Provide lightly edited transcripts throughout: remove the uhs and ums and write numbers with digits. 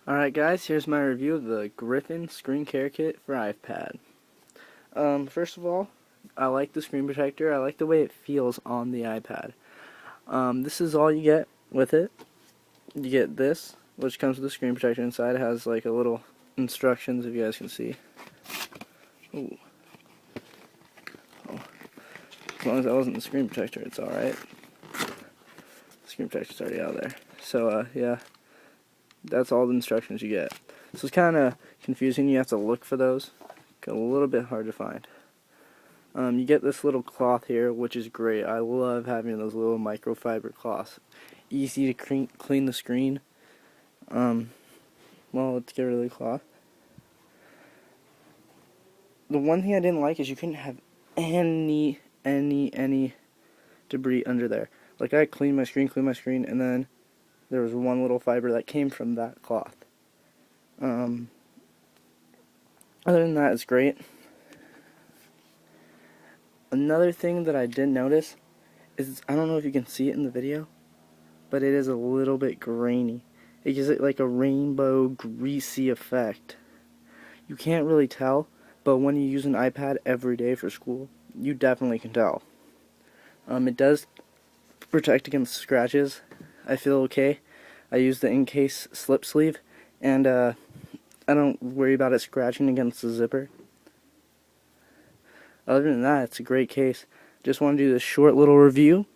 Alright guys, here's my review of the Griffin Screen Care Kit for iPad. First of all, I like the screen protector. I like the way it feels on the iPad. This is all you get with it. You get this, which comes with the screen protector inside. It has like a little instructions, if you guys can see. Ooh. Oh. As long as that wasn't the screen protector, it's alright. The screen protector's already out of there. So, yeah. That's all the instructions you get. So it's kind of confusing. You have to look for those. A little bit hard to find. You get this little cloth here, which is great. I love having those little microfiber cloths. Easy to clean the screen. Well, let's get rid of the cloth. The one thing I didn't like is you couldn't have any debris under there. Like I cleaned my screen, and then there was one little fiber that came from that cloth. Other than that, it's great. Another thing that I did notice is, I don't know if you can see it in the video, but it is a little bit grainy. It gives it like a rainbow greasy effect. You can't really tell, but when you use an iPad every day for school, you definitely can tell. It does protect against scratches. I feel okay. I use the in-case slip sleeve, and I don't worry about it scratching against the zipper. Other than that, it's a great case. Just want to do this short little review.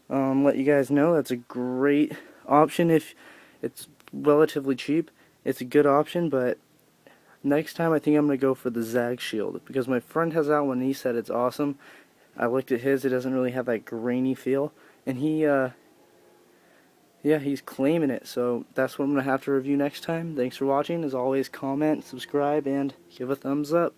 Let you guys know that's a great option if it's relatively cheap. It's a good option, but next time I think I'm going to go for the Zag Shield, because my friend has that one and he said it's awesome. I looked at his, it doesn't really have that grainy feel, and yeah, he's claiming it, so that's what I'm going to have to review next time. Thanks for watching. As always, comment, subscribe, and give a thumbs up.